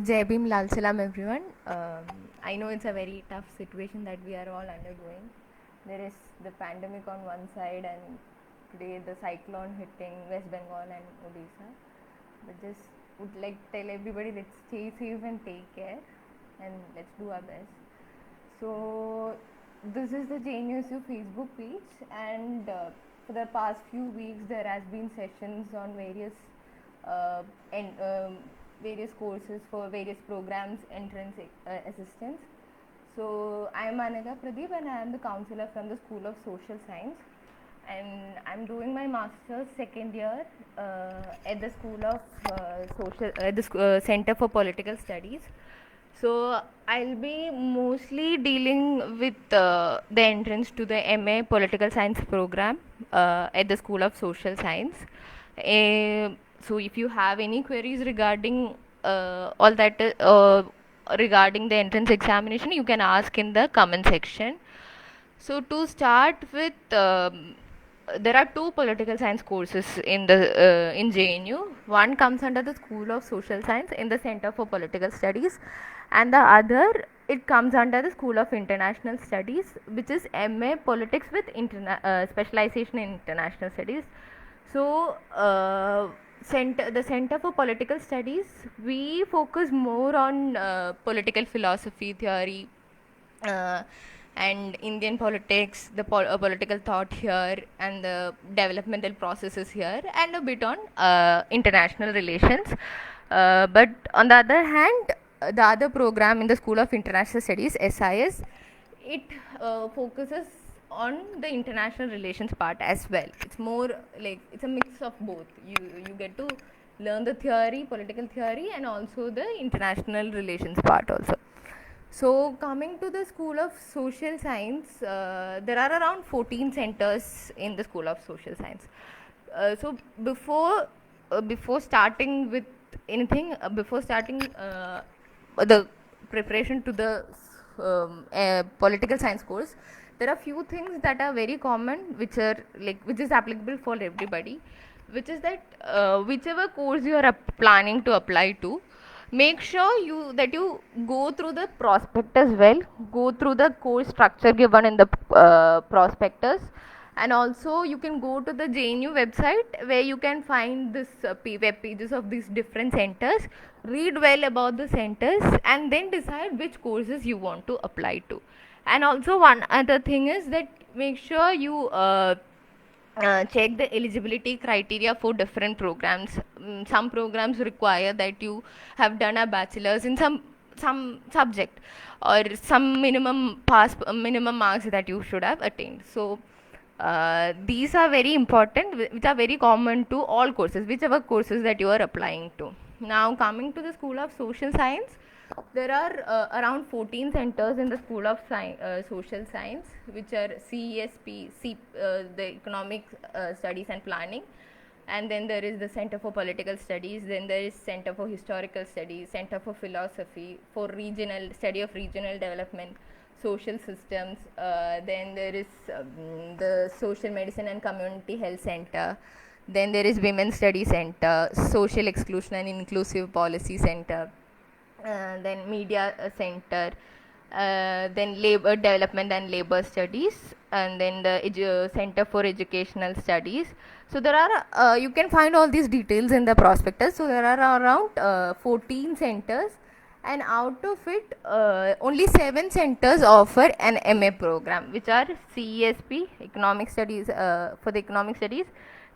Jai Bhim, Lal Salam, everyone. I know it's a very tough situation that we are all undergoing. There is the pandemic on one side, and today the cyclone hitting West Bengal and Odisha. But just would like tell everybody, let's stay safe and take care, and let's do our best. So this is the JNUSU Facebook page, and for the past few weeks there has been sessions on uh, and various courses for various programs, entrance assistance. So I am Anika Pradeep, and I am the counselor from the School of Social Science, and I'm doing my master's second year at the School of Center for Political Studies. So I'll be mostly dealing with the entrance to the MA Political Science program at the School of Social Science. So if you have any queries regarding all that regarding the entrance examination, you can ask in the comment section. So to start with, there are two political science courses in JNU. One comes under the School of Social Science in the Center for Political Studies, and the other it comes under the School of International Studies, which is MA Politics with specialization in International Studies. So, the Center for Political Studies, we focus more on political philosophy theory, uh, and Indian politics, the political thought here, and the developmental processes here, and a bit on international relations. But on the other hand, the other program in the School of International Studies, SIS, it focuses on the international relations part as well. It's more like it's a mix of both. You get to learn the theory, political theory, and also the international relations part also. So coming to the School of Social Science, there are around 14 centers in the School of Social Science. So before starting with anything, before starting the preparation to the political science course, there are few things that are very common, which is applicable for everybody, which is that whichever course you are planning to apply to, make sure you go through the prospectus well, go through the course structure given in the prospectus, and also you can go to the JNU website where you can find this web pages of these different centers, read well about the centers, and then decide which courses you want to apply to. And also one other thing is that make sure you check the eligibility criteria for different programs. Some programs require that you have done a bachelor's in some subject, or some minimum marks that you should have attained. So these are very important, which are very common to all courses, whichever courses that you are applying to. Now coming to the School of Social Science, there are around 14 centers in the School of Social Science, which are CESP, the Economic Studies and Planning, and then there is the Center for Political Studies, then there is Center for Historical Studies, Center for Philosophy, for regional study of regional development, social systems, then there is the Social Medicine and Community Health Center, then there is Women's Study Center, Social Exclusion and Inclusive Policy Center, then Media Center, then Labor Development and Labor Studies, and then the Center for Educational Studies. So there are you can find all these details in the prospectus. So there are around 14 centers, and out of it only 7 centers offer an MA program, which are CESP Economic Studies, for the Economic Studies,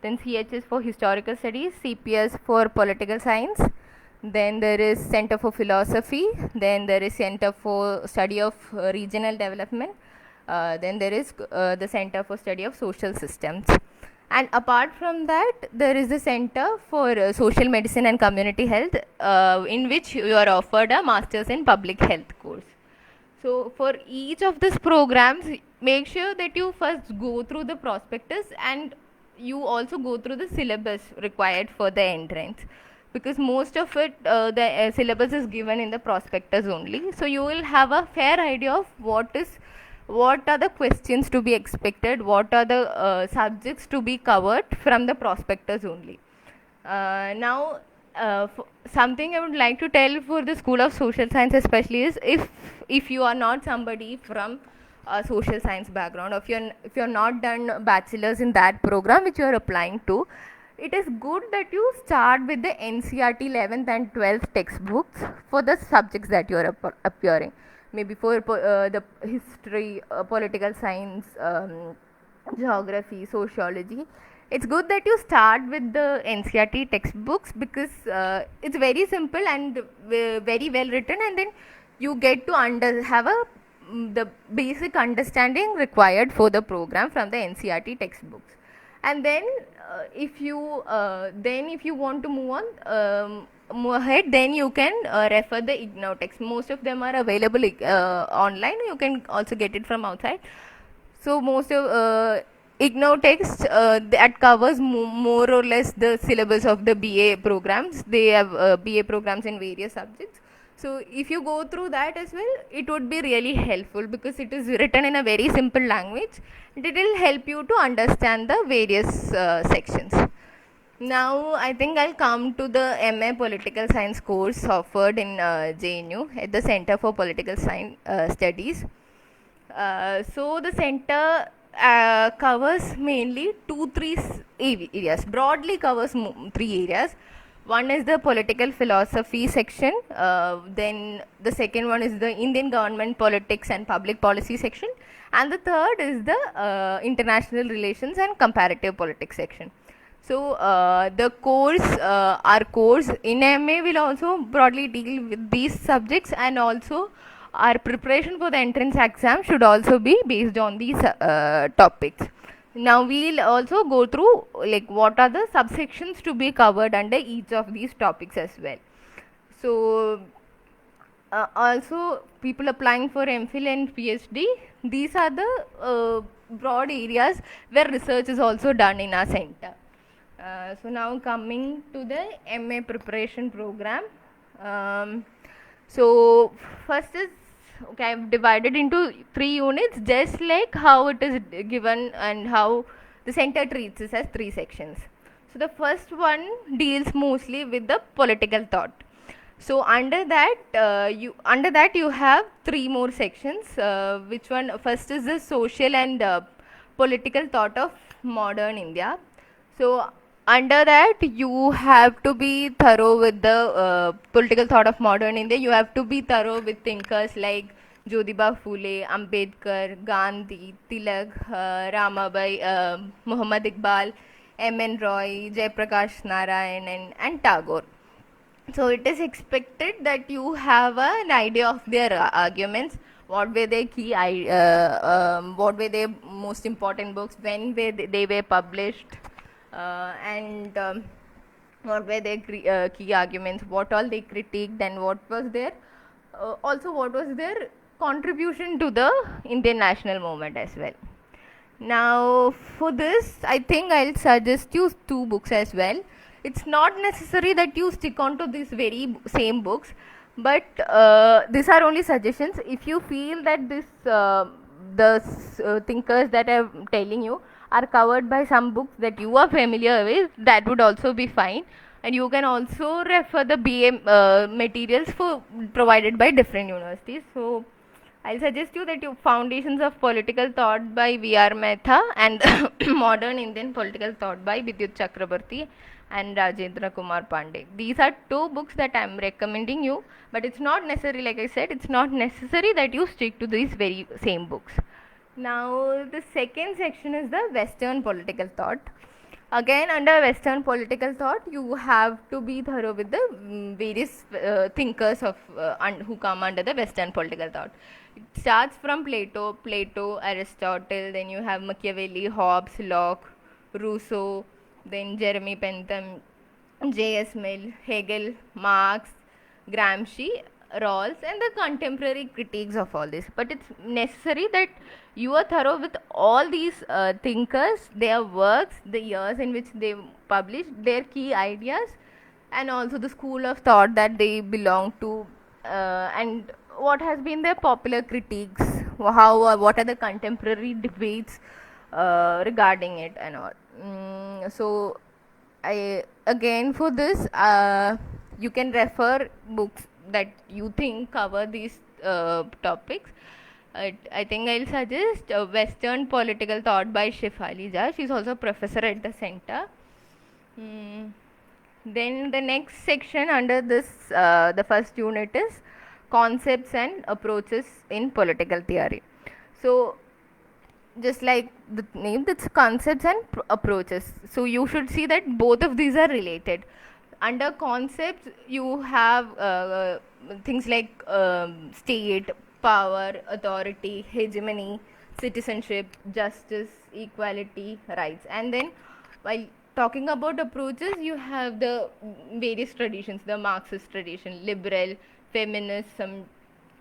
then CHS for Historical Studies, CPS for Political Science, then there is Center for Philosophy, then there is Center for Study of Regional Development, then there is the Center for Study of Social Systems. And apart from that, there is the Center for Social Medicine and Community Health, in which you are offered a Masters in Public Health course. So for each of these programs, make sure that you first go through the prospectus, and you also go through the syllabus required for the entrance, because most of it the syllabus is given in the prospectus only. So you will have a fair idea of what are the questions to be expected, what are the subjects to be covered from the prospectus only. Now Something I would like to tell for the School of Social Science especially is, if you are not somebody from a social science background, or if you're not done bachelor's in that program which you are applying to, it is good that you start with the NCERT 11th and 12th textbooks for the subjects that you are appearing. Maybe for the history, political science, geography, sociology. It's good that you start with the NCERT textbooks, because it's very simple and very well written, and then you get to have the basic understanding required for the program from the NCERT textbooks. And then if you want to move ahead, then you can refer the IGNOU text. Most of them are available online. You can also get it from outside. So most of IGNOU text that covers more or less the syllabus of the BA programs. They have BA programs in various subjects. So if you go through that as well, it would be really helpful, because it is written in a very simple language. It will help you to understand the various sections. Now I think I'll come to the MA Political Science course offered in JNU at the Center for Political Science Studies. So the center covers mainly three areas. Broadly covers three areas. One is the political philosophy section. Then the second one is the Indian government politics and public policy section, and the third is the international relations and comparative politics section. So our course in MA will also broadly deal with these subjects, and also our preparation for the entrance exam should also be based on these topics. Now we'll also go through like what are the subsections to be covered under each of these topics as well. So also people applying for MPhil and PhD, these are the broad areas where research is also done in our center. So now coming to the MA preparation program. So first is, okay, I've divided into 3 units, just like how it is given and how the center treats this as 3 sections. So the first one deals mostly with the political thought. So under that you have 3 more sections. Which one? First is the social and political thought of modern India. So under that you have to be thorough with the political thought of modern India. You have to be thorough with thinkers like Jyotiba Phule, Ambedkar, Gandhi, Tilak, Ramabai, Muhammad Iqbal, M.N. Roy, Jayaprakash Narayan, and Tagore. So it is expected that you have an idea of their arguments. What were their what were their most important books, when they were published, and what were their key arguments, what all they critiqued, and what was their contribution to the Indian national movement as well. Now for this, I think I'll suggest you 2 books as well. It's not necessary that you stick on to these very same books, but these are only suggestions. If you feel that the thinkers that I'm telling you are covered by some books that you are familiar with, that would also be fine. And you can also refer the BA materials provided by different universities. So I'll suggest you that you Foundations of Political Thought by V.R. Mehta and Modern Indian Political Thought by Vidyut Chakrabarti and Rajendra Kumar Pandey. These are 2 books that I am recommending you, but it's not necessary, like I said, it's not necessary that you stick to these very same books. Now the second section is the Western Political Thought. Again, under Western political thought, you have to be thorough with the various thinkers who come under the Western political thought. It starts from Plato, Aristotle, then you have Machiavelli, Hobbes, Locke, Rousseau, then Jeremy Bentham, J.S. Mill, Hegel, Marx, Gramsci, Rawls, and the contemporary critiques of all this. But it's necessary that you are thorough with all these thinkers, their works, the years in which they published, their key ideas, and also the school of thought that they belong to, and what has been their popular critiques, what are the contemporary debates regarding it and all. So again for this, you can refer books that you think cover these topics. I think I'll suggest Western Political Thought by Shefali Jha. She's also a professor at the center. Hmm. Then the next section under this, the first unit is concepts and approaches in political theory. So just like the name, that's concepts and approaches. So you should see that both of these are related. Under concepts you have things like state, power, authority, hegemony, citizenship, justice, equality, rights. And then while talking about approaches, you have the various traditions: the Marxist tradition, liberal, feminism,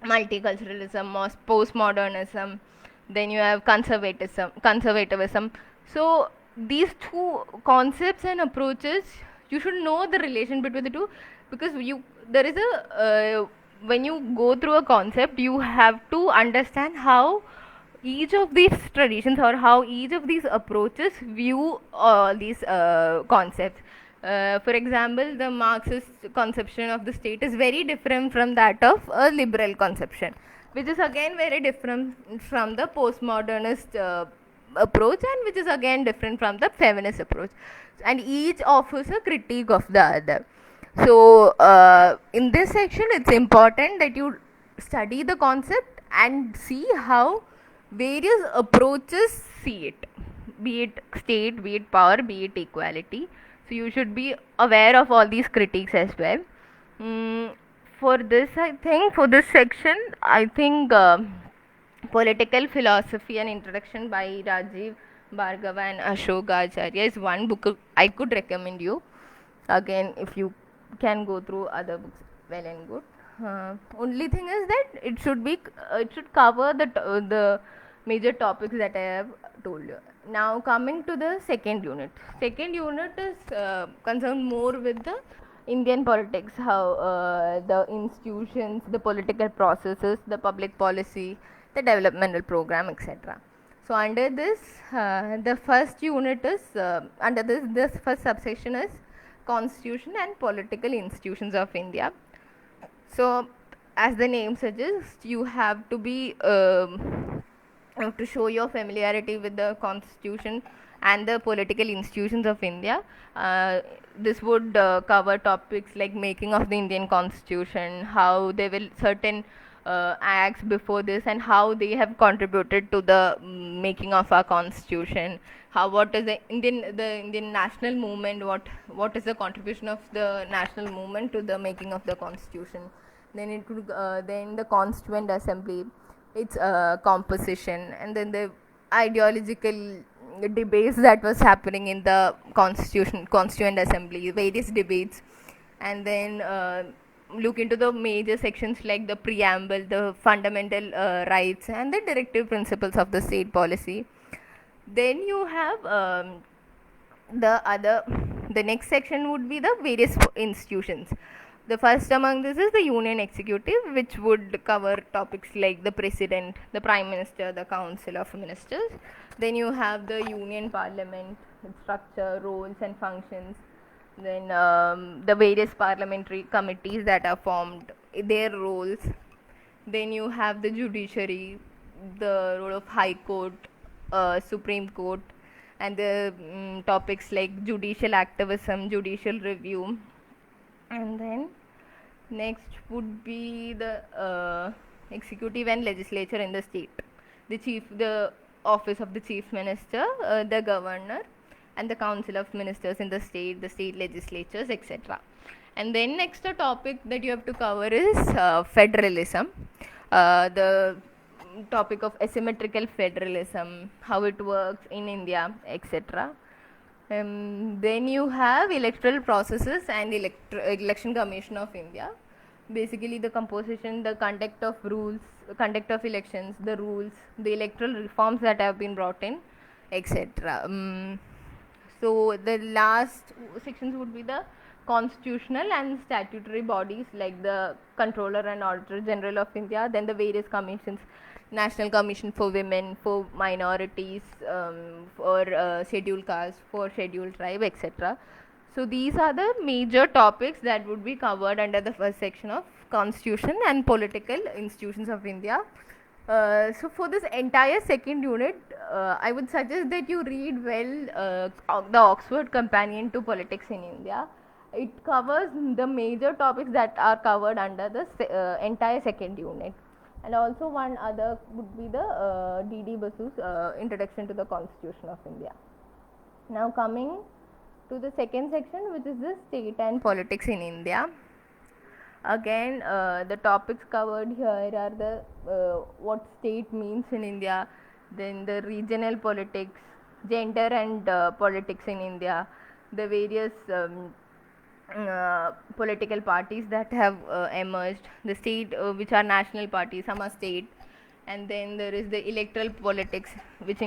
multiculturalism, postmodernism. Then you have conservatism. So these two concepts and approaches, you should know the relation between the two, because there is a when you go through a concept, you have to understand how each of these traditions or how each of these approaches view these concepts. For example, the Marxist conception of the state is very different from that of a liberal conception, which is again very different from the postmodernist approach, and which is again different from the feminist approach. And each offers a critique of the other. So, in this section, it's important that you study the concept and see how various approaches see it, be it state, be it power, be it equality. So you should be aware of all these critiques as well. Mm, for this, I think, for this section, I think Political Philosophy and Introduction by Rajiv Bhargava and Ashok Acharya is one book I could recommend you. Again, if you can go through other books, well and good. Only thing is that it should cover the major topics that I have told you. Now coming to the second unit. Second unit is concerned more with the Indian politics, how the institutions, the political processes, the public policy, the developmental program, etc. So under this, the first unit is under this first subsection is Constitution and Political Institutions of India. So, as the name suggests, you have to be to show your familiarity with the Constitution and the political institutions of India. This would cover topics like making of the Indian Constitution, how they will certain acts before this, and how they have contributed to the making of our Constitution. How what is the Indian national movement? What is the contribution of the national movement to the making of the Constitution? Then it could then the Constituent Assembly, its composition, and then the ideological debates that was happening in the Constituent Assembly, various debates. And then look into the major sections like the preamble, the fundamental rights, and the directive principles of the state policy. Then you have the next section would be the various institutions. The first among this is the Union Executive, which would cover topics like the President, the Prime Minister, the Council of Ministers. Then you have the Union Parliament, its structure, roles and functions. Then the various parliamentary committees that are formed, their roles. Then you have the judiciary, the role of High Court, Supreme Court, and the topics like judicial activism, judicial review. And then next would be the executive and legislature in the state, the office of the chief minister, the governor, and the council of ministers in the state legislatures, etc. And then next the topic that you have to cover is federalism, the topic of asymmetrical federalism, how it works in India, etc. Then you have electoral processes and election commission of India. Basically, the composition, the conduct of elections, the rules, the electoral reforms that have been brought in, etc. So the last sections would be the constitutional and statutory bodies like the Controller and Auditor General of India, then the various commissions, National Commission for Women, for minorities, for scheduled castes, for scheduled tribe, etc. So these are the major topics that would be covered under the first section of Constitution and Political Institutions of India. So for this entire second unit, I would suggest that you read well the Oxford Companion to Politics in India. It covers the major topics that are covered under the entire second unit. And also one other would be the D.D. Basu's Introduction to the Constitution of India. Now coming to the second section, which is the state and politics in India. Again, the topics covered here are the what state means in India, then the regional politics, gender and politics in India, the various political parties that have emerged, the state which are national parties, some are state, and then there is the electoral politics, which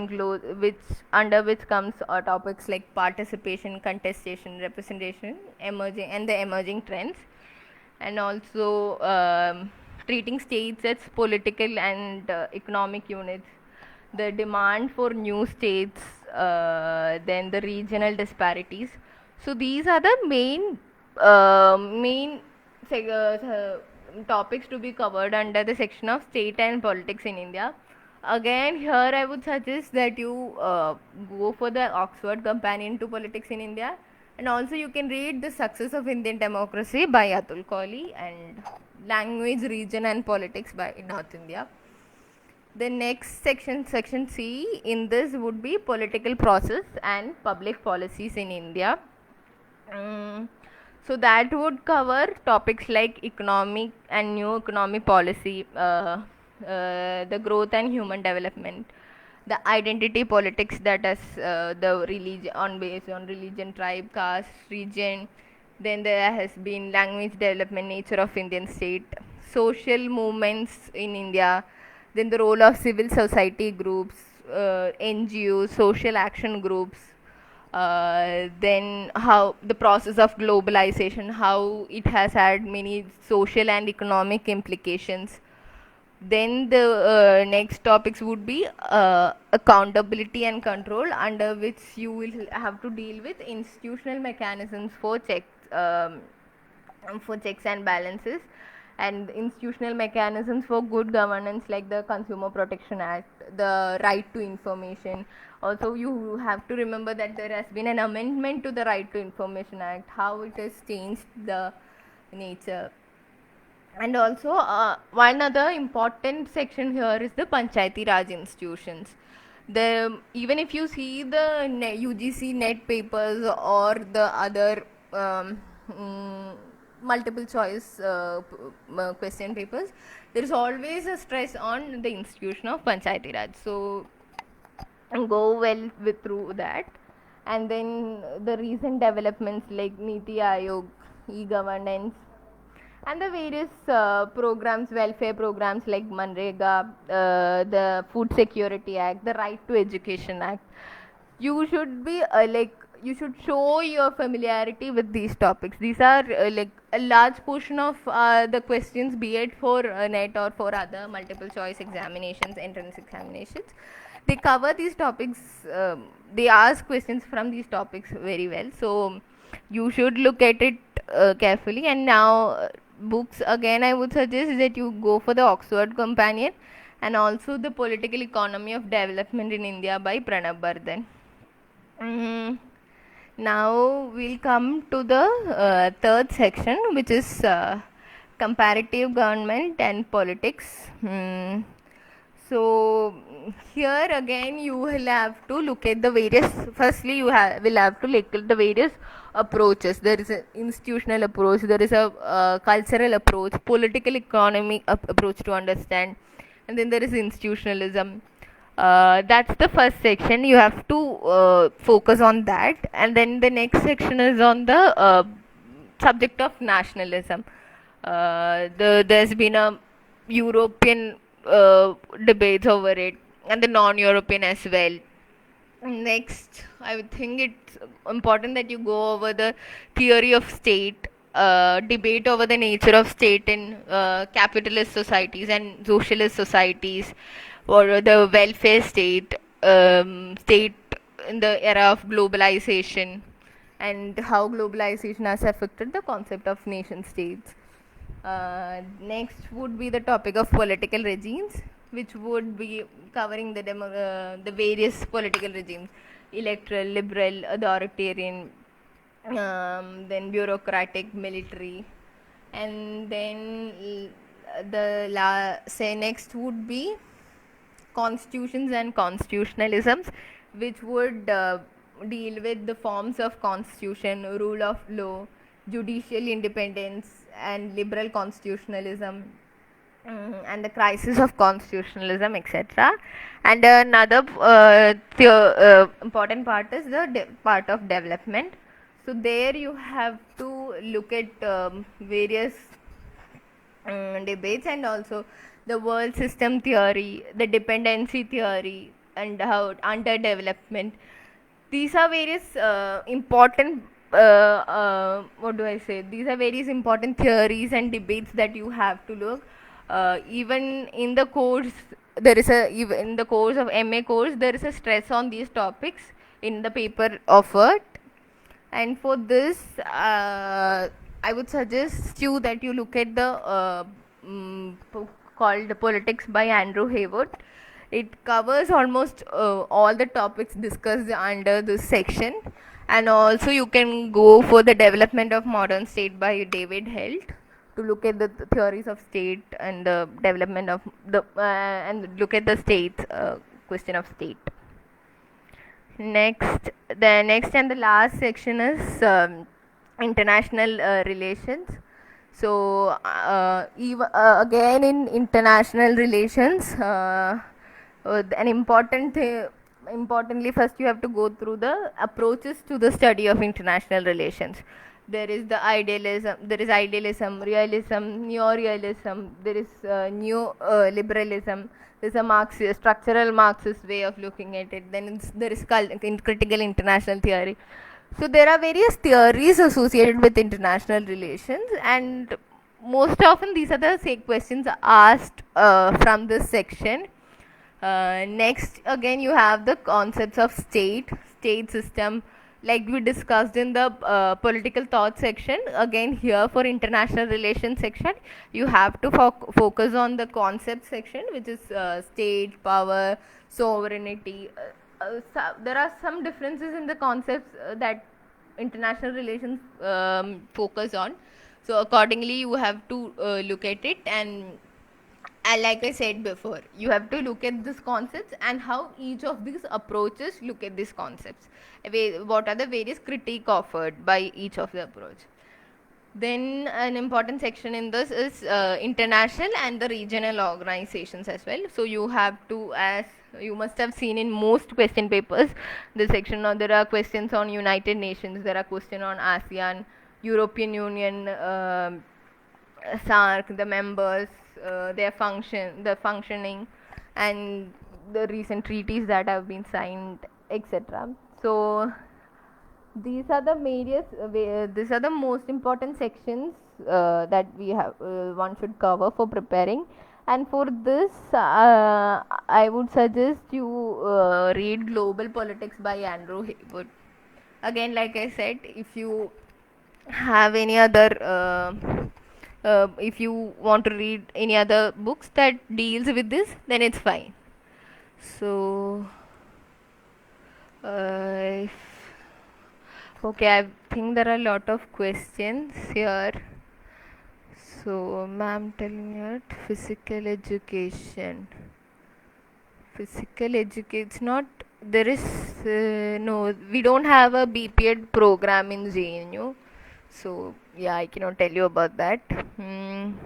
under which comes topics like participation, contestation, representation, emerging and the emerging trends, and also treating states as political and economic units, the demand for new states, then the regional disparities. So these are the main topics to be covered under the section of state and politics in India. Again, here I would suggest that you go for the Oxford Companion to Politics in India, and also you can read The Success of Indian Democracy by Atul Kohli and Language, Region and Politics by North India. The next section, section C, in this would be political process and public policies in India. So that would cover topics like economic and new economic policy, the growth and human development, the identity politics, that is the religion based on religion, tribe, caste, region. Then there has been language development, nature of Indian state, social movements in India, then the role of civil society groups, NGOs, social action groups, then how the process of globalization, how it has had many social and economic implications. Then the next topics would be accountability and control, under which you will have to deal with institutional mechanisms for checks and balances, and institutional mechanisms for good governance like the Consumer Protection Act, the right to information. Also, you have to remember that there has been an amendment to the Right to Information Act, how it has changed the nature. And also, one other important section here is the Panchayati Raj institutions. Even if you see the UGC net papers or the other multiple choice question papers, there is always a stress on the institution of Panchayati Raj. So go well through that. And then the recent developments like Niti Aayog, e-governance, and the various programs, welfare programs like Manrega, the Food Security Act, the Right to Education Act. You should be you should show your familiarity with these topics. These are like a large portion of the questions, be it for NET or for other multiple choice examinations, entrance examinations. They cover these topics, they ask questions from these topics very well. So you should look at it carefully. And now, books, again I would suggest that you go for the Oxford Companion and also the Political Economy of Development in India by Pranab Bardhan. Now we'll come to the third section, which is comparative government and politics. So here again you will have to look at the various, firstly you will have to look at the various approaches. There is an institutional approach, there is a cultural approach, political economy approach to understand, and then there is institutionalism. That's the first section. You have to focus on that, and then the next section is on the subject of nationalism. There's been a European debates over it, and the non-European as well. Next, I would think it's important that you go over the theory of state, debate over the nature of state in capitalist societies and socialist societies, or the welfare state, state in the era of globalization, and how globalization has affected the concept of nation states. Next would be the topic of political regimes, which would be covering the various political regimes: electoral, liberal, authoritarian, then bureaucratic, military, and then say next would be constitutions and constitutionalisms, which would deal with the forms of constitution, rule of law, judicial independence, and liberal constitutionalism, and the crisis of constitutionalism, etc. And another important part is the part of development. So there you have to look at various debates, and also the world system theory, the dependency theory, and how underdevelopment. These are various important what do I say? These are various important theories and debates that you have to look. Even in the course, even in the course of MA course, there is a stress on these topics in the paper offered. And for this, I would suggest you that you look at the book called Politics by Andrew Haywood. It covers almost all the topics discussed under this section. And also you can go for the Development of Modern State by David Helt to look at the theories of state and the development of the and look at the state question of state. The next and the last section is international relations. So again in international relations, an importantly, first you have to go through the approaches to the study of international relations. There is idealism, realism, neo-realism. There is new liberalism. There's a Marxist, structural Marxist way of looking at it. Then there is critical international theory. So there are various theories associated with international relations, and most often these are the questions asked from this section. Next, again, you have the concepts of state system, like we discussed in the political thought section. Again, here for international relations section, you have to focus on the concept section, which is state, power, sovereignty. There are some differences in the concepts that international relations focus on. So accordingly, you have to look at it, and like I said before, you have to look at these concepts and how each of these approaches look at these concepts. What are the various critique offered by each of the approach. Then an important section in this is international and the regional organizations as well. So you have to, as you must have seen in most question papers, the section there are questions on United Nations, there are questions on ASEAN, European Union, SAARC, the members, their functioning, and the recent treaties that have been signed, etc. So these are the most important sections that we have one should cover for preparing. And for this, I would suggest you read Global Politics by Andrew Haywood. Again, like I said, if you have any other if you want to read any other books that deals with this, then it's fine. So okay, I think there are a lot of questions here. So ma'am telling me physical education, it's not, there is no, we don't have a BPEd program in JNU. So yeah, I cannot tell you about that. Ma'am,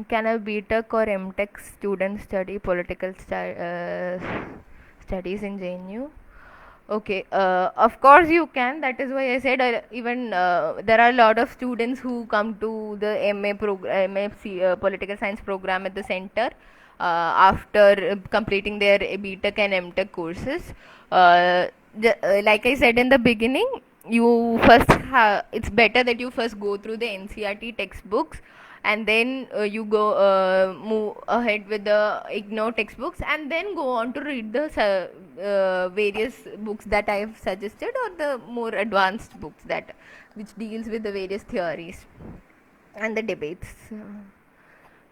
can a BTech or MTech student study political studies in JNU? Okay, of course you can. That is why I said even there are a lot of students who come to the MFC political science program at the center after completing their BTech and MTech courses. Like I said in the beginning, you first it's better that you first go through the NCERT textbooks and then you go move ahead with the ignore textbooks, and then go on to read the various books that I have suggested, or the more advanced books that which deals with the various theories and the debates.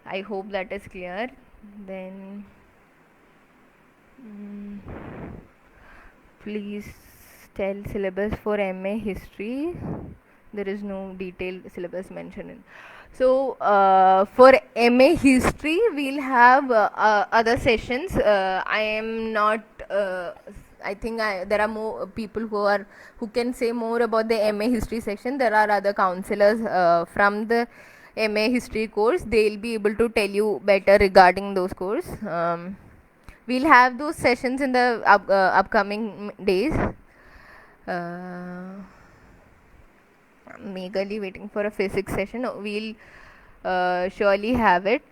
I hope that is clear. Then mm, please tell syllabus for MA history. There is no detailed syllabus mentioned in. So for MA history, we'll have other sessions. I am not. I think there are more people who can say more about the MA history section. There are other counselors from the MA history course. They'll be able to tell you better regarding those course. We'll have those sessions in the upcoming days. I'm eagerly waiting for a physics session. We'll surely have it.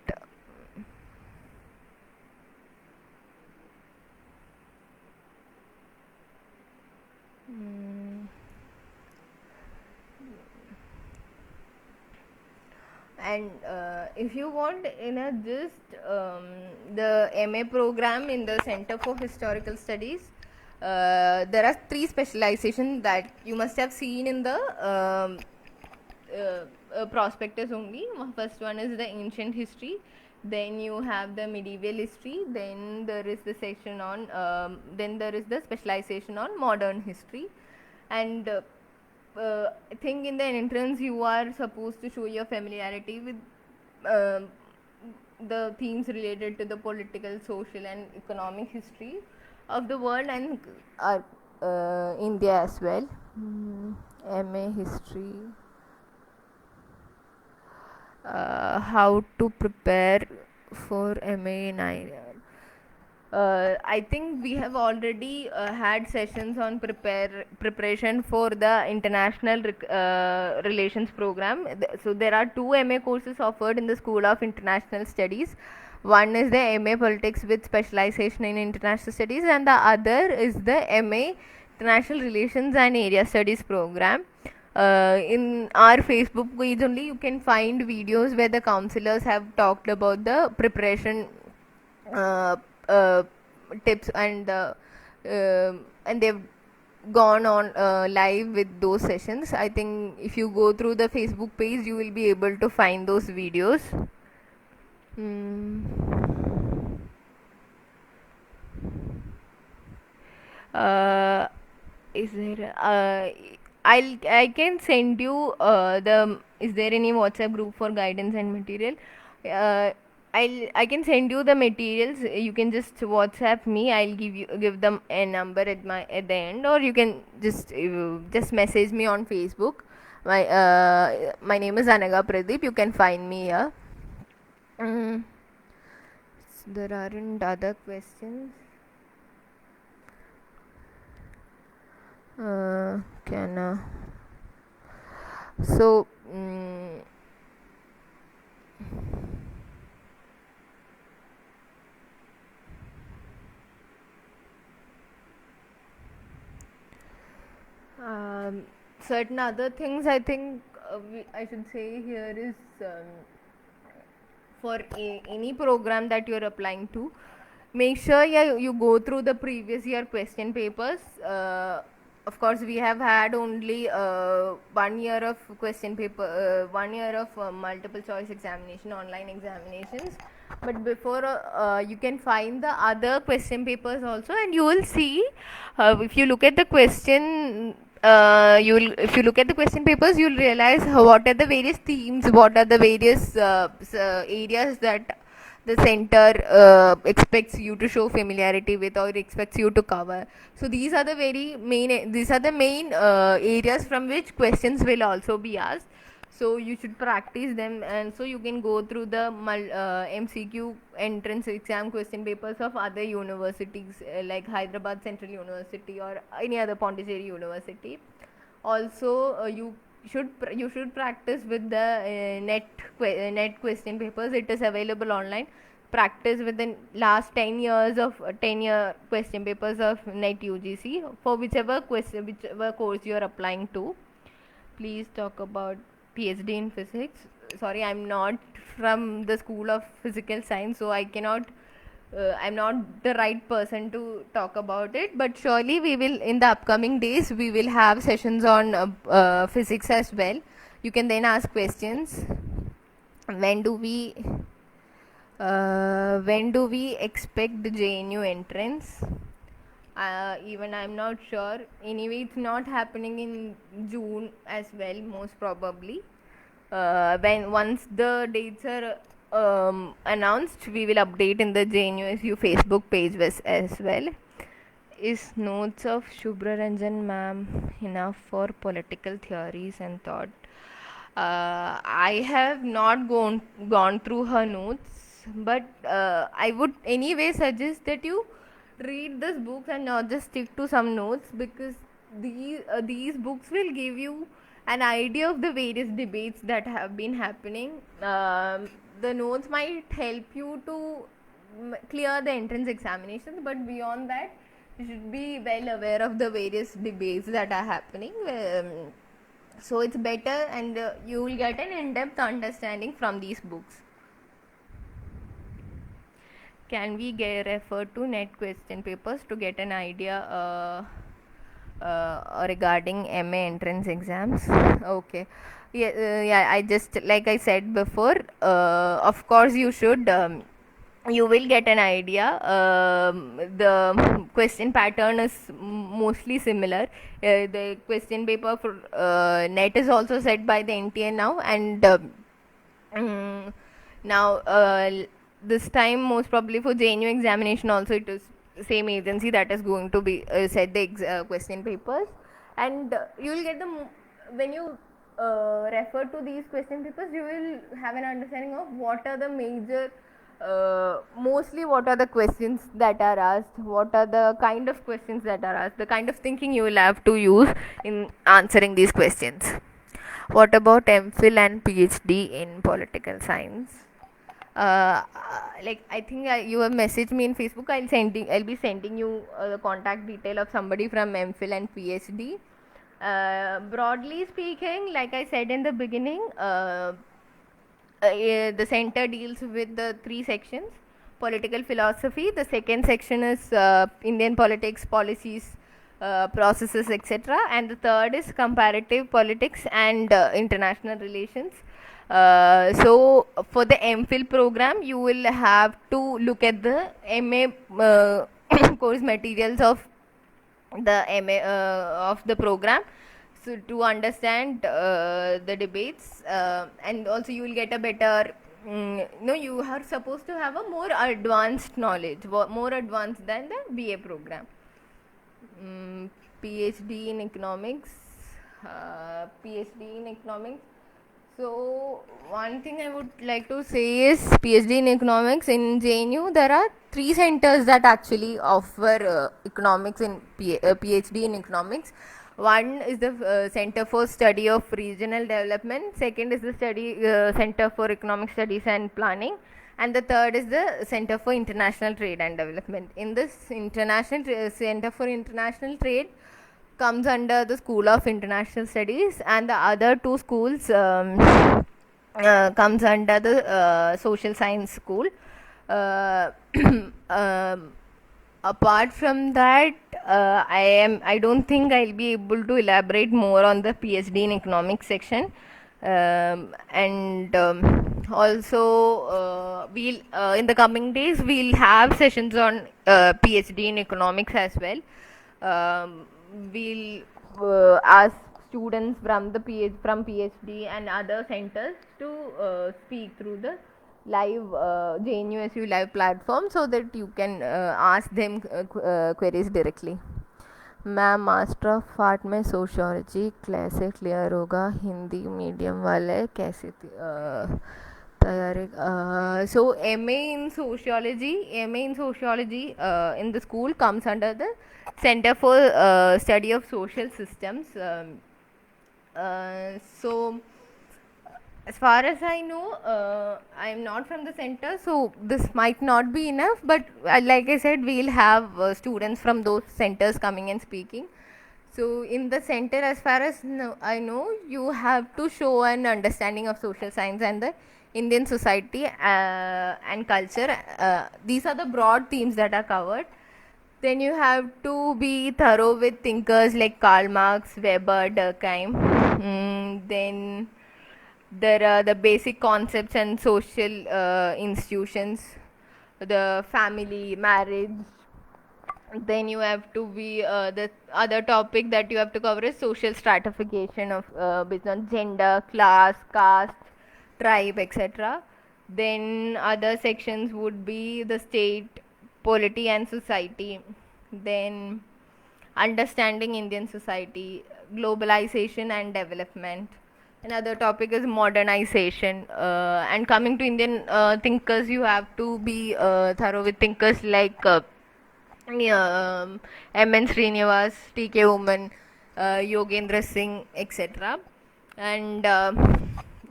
And if you want in a just the MA program in the Center for Historical Studies, there are 3 specializations that you must have seen in the prospectus only. First one is the ancient history, then you have the medieval history, then there is the section on then there is the specialization on modern history. And I think in the entrance you are supposed to show your familiarity with uh, the themes related to the political, social, and economic history of the world, and India as well. MA history. How to prepare for MA in Iran. I think we have already had sessions on preparation for the international relations program. So there are 2 MA courses offered in the School of International Studies. One is the MA Politics with specialization in International Studies, and the other is the MA International Relations and Area Studies program. In our Facebook page only you can find videos where the counselors have talked about the preparation uh, uh, tips, and they've gone on live with those sessions. I think if you go through the Facebook page you will be able to find those videos. uh, is there I can send you the is there any WhatsApp group for guidance and material. uh, I can send you the materials. You can just WhatsApp me. I'll give them a number at the end, or you can just message me on Facebook. My name is Anaga Pradeep. You can find me here. There aren't other questions. Can so certain other things I think I should say here is for any program that you're applying to, make sure you go through the previous year question papers. Of course we have had only 1 year of question paper, 1 year of multiple choice examination, online examinations, but before you can find the other question papers also, and you will see if you look at the question if you look at the question papers you'll realize what are the various themes, what are the various areas that the center expects you to show familiarity with or expects you to cover. So these are the main areas from which questions will also be asked. So you should practice them, and so you can go through the MCQ entrance exam question papers of other universities like Hyderabad Central University or any other Pondicherry University. Also you should practice with the net question papers. It is available online. Practice with the last 10 years of 10-year question papers of net UGC for whichever course you are applying to. Please talk about PhD in physics. sorry, I'm not from the school of physical science, so I cannot. I'm not the right person to talk about it, but surely we will, in the upcoming days, we will have sessions on physics as well. You can then ask questions. When do we expect the JNU entrance? Even I'm not sure. Anyway, it's not happening in June as well, most probably. When once the dates are announced, we will update in the JNUSU Facebook page as well. Is notes of Shubhra Ranjan ma'am enough for political theories and thought? I have not gone through her notes, but I would anyway suggest that you read this books and not just stick to some notes, because these books will give you an idea of the various debates that have been happening. The notes might help you to clear the entrance examinations, but beyond that, you should be well aware of the various debates that are happening. So it's better, and you will get an in-depth understanding from these books. Can we refer to net question papers to get an idea regarding MA entrance exams? Okay. Yeah, I just, like I said before, of course you should. You will get an idea. The question pattern is mostly similar. The question paper for net is also set by the NTA now, and now this time most probably for JNU examination also it is same agency that is going to be set the question papers, and you will get the when you refer to these question papers, you will have an understanding of what are the major mostly what are the questions that are asked, what are the kind of questions that are asked, the kind of thinking you will have to use in answering these questions. What about MPhil and PhD in political science? Like I think you have messaged me in Facebook. I'll be sending you the contact detail of somebody from MPhil and PhD. Broadly speaking, like I said in the beginning, the center deals with the three sections: political philosophy. The second section is Indian politics, policies, processes, etc. And the third is comparative politics and international relations. So for the MPhil program, you will have to look at the MA course materials of the MA of the program, so to understand the debates, and also you will get a better no, you are supposed to have a more advanced knowledge, more advanced than the BA program. PhD in economics. PhD in economics. So one thing I would like to say is PhD in economics in JNU. There are three centers that actually offer economics in PhD in economics. One is the Center for Study of Regional Development. Second is the Center for Economic Studies and Planning. And the third is the Center for International Trade and Development. In this Center for International Trade comes under the School of International Studies, and the other two schools comes under the Social Science School. Apart from that, I don't think I'll be able to elaborate more on the PhD in economics section. And also we'll in the coming days we'll have sessions on PhD in economics as well. We'll ask students from the PhD and other centers to speak through the live JNUSU live platform, so that you can ask them queries directly. Ma'am master of art में sociology कैसे clear होगा, Hindi medium वाले कैसे तैयारी? So MA in sociology in the school comes under the Center for Study of Social Systems. So as far as I know, I am not from the center, so this might not be enough, but like I said, we'll have students from those centers coming and speaking. So in the center, as far as I know, you have to show an understanding of social science and the Indian society and culture. These are the broad themes that are covered. Then you have to be thorough with thinkers like Karl Marx, Weber, Durkheim. Then there are the basic concepts and social institutions, the family, marriage. Then you have to be the other topic that you have to cover is social stratification of based on gender, class, caste, tribe, etc. Then other sections would be the state, polity and society. Then understanding Indian society, globalization and development. Another topic is modernization. And coming to Indian thinkers, you have to be thorough with thinkers like M.N. Srinivas, T.K. Woman, Yogendra Singh, etc. And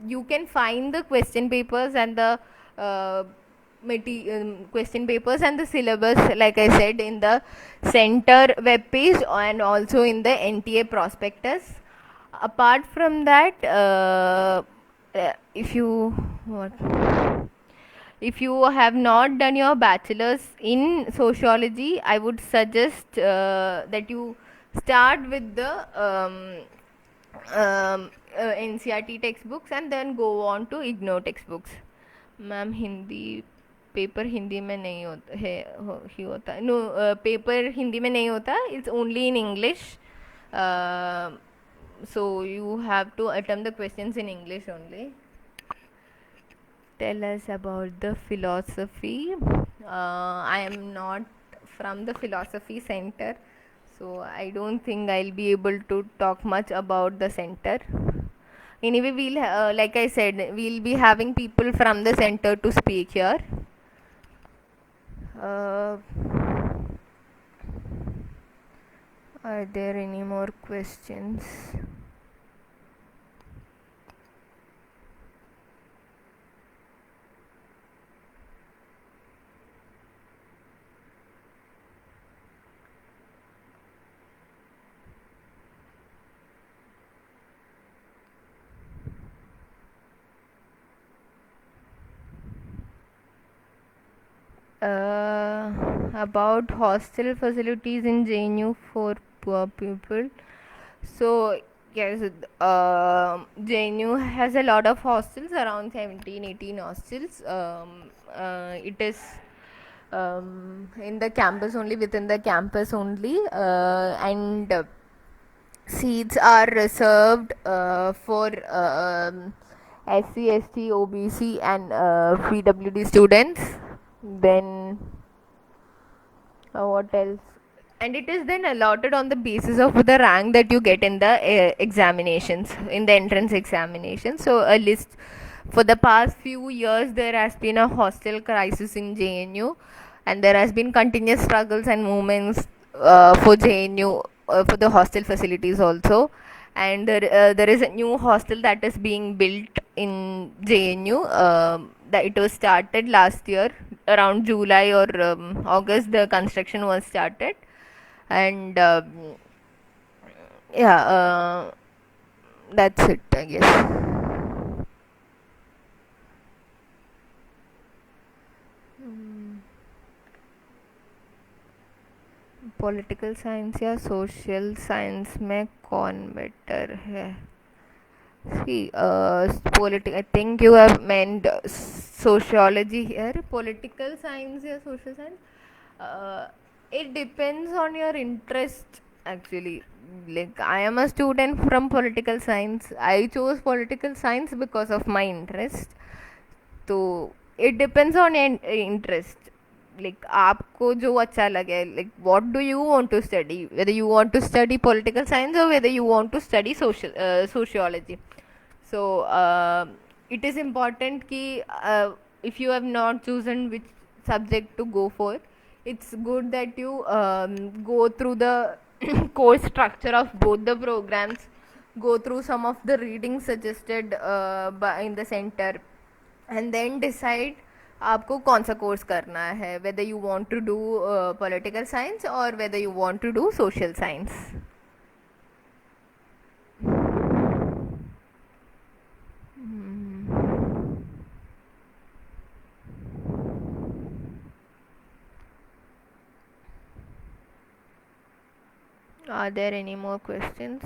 you can find the question papers and the question papers and the syllabus, like I said, in the center web page and also in the NTA prospectus. Apart from that, if you what? If you have not done your bachelor's in sociology, I would suggest that you start with the NCRT textbooks and then go on to IGNOU textbooks. Ma'am Hindi paper Hindi में नहीं होता है ही होता no paper Hindi में नहीं होता it's only in English so you have to attempt the questions in English only. Tell us about the philosophy. I am not from the philosophy center, so I don't think I'll be able to talk much about the center. Anyway, like I said, we'll be having people from the center to speak here. Are there any more questions? About hostel facilities in JNU for poor people. So yes, JNU has a lot of hostels, around 17, 18 hostels. It is in the campus only, within the campus only, and seats are reserved for SC, ST, OBC, and PWD students. Then what else? And it is then allotted on the basis of the rank that you get in the examinations, in the entrance examinations. So a list for the past few years there has been a hostel crisis in JNU, and there has been continuous struggles and movements for JNU for the hostel facilities also. And there is a new hostel that is being built in JNU. That it was started last year around July or August. The construction was started, and yeah, that's it, I guess. Political science या social science में कौन better है? See, I think you have meant sociology here. Political science or social science? It depends on your interest, actually. Like, I am a student from political science. I chose political science because of my interest. So it depends on interest. Like, आपको जो अच्छा लगे, like what do you want to study, whether you want to study political science or whether you want to study sociology. So it is important कि if you have not chosen which subject to go for, it's good that you go through the course structure of both the programs, go through some of the readings suggested in the center, and then decide आपको कौन सा course करना है, whether you want to do political science or whether you want to do social science. Are there any more questions?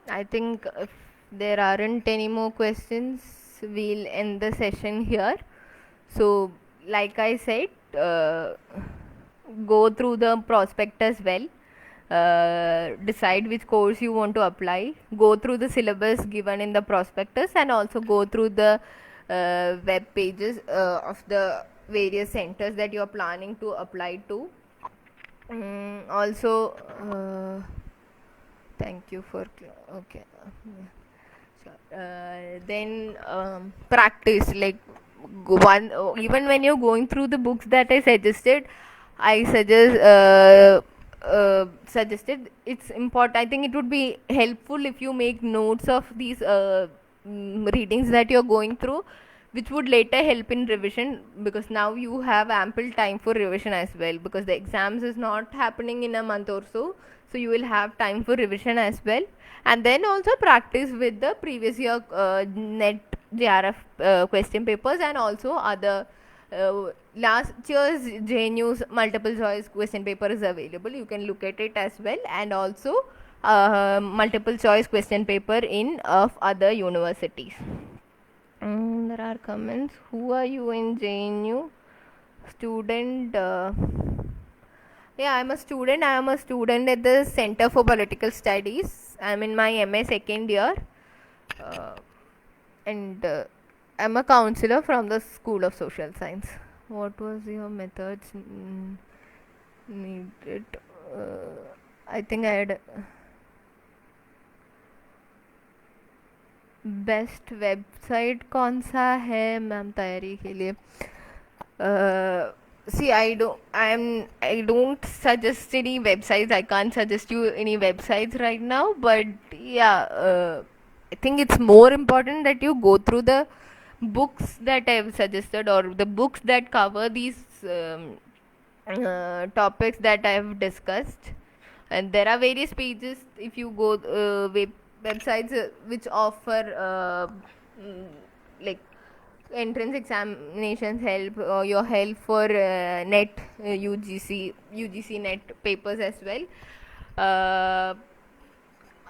I think if there aren't any more questions, we'll end the session here. So, like I said, go through the prospectus well. Decide which course you want to apply. Go through the syllabus given in the prospectus, and also go through the web pages of the various centers that you are planning to apply to. Also, thank you for okay. Sure. Then practice like one even when you're going through the books that I suggested, I suggested it's important. I think it would be helpful if you make notes of these readings that you're going through, which would later help in revision, because now you have ample time for revision as well, because the exams is not happening in a month or so you will have time for revision as well. And then also practice with the previous year net JRF question papers, and also other last year's JNU's multiple choice question paper is available. You can look at it as well, and also multiple choice question paper in of other universities. There are comments. Who are you in JNU? Student. Yeah, I'm a student. I am a student at the Center for Political Studies. I'm in my MA second year. Uh, and I'm a counselor from the School of Social Science. What was your methods needed? I think I had best website कौन सा है ma'am तैयारी के लिए? See, I don't suggest any websites. I can't suggest you any websites right now, but yeah, I think it's more important that you go through the books that I've suggested, or the books that cover these topics that I've discussed. And there are various pages if you go websites which offer like entrance examinations help, or your help for net UGC net papers as well.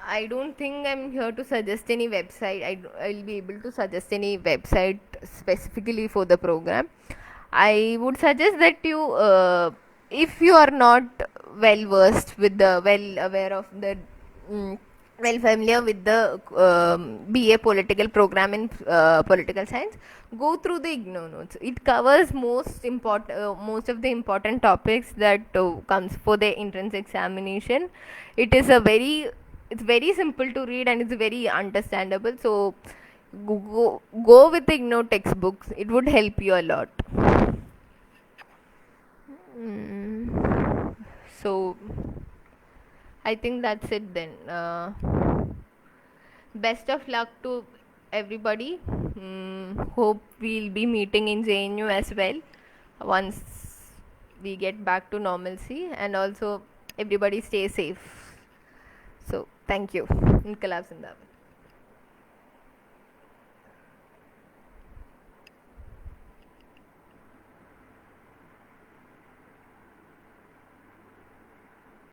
I don't think I'm here to suggest any website. I'll be able to suggest any website specifically for the program. I would suggest that you, if you are not well versed with the, well aware of the, well familiar with the BA political program in political science, go through the IGNOU notes. It covers most of the important topics that comes for the entrance examination. It's very simple to read, and it's very understandable. So go with the IGNOU textbooks. It would help you a lot. So I think that's it then. Best of luck to everybody. Hope we'll be meeting in JNU as well once we get back to normalcy, and also everybody stay safe. So thank you. Inqilab Zindabad.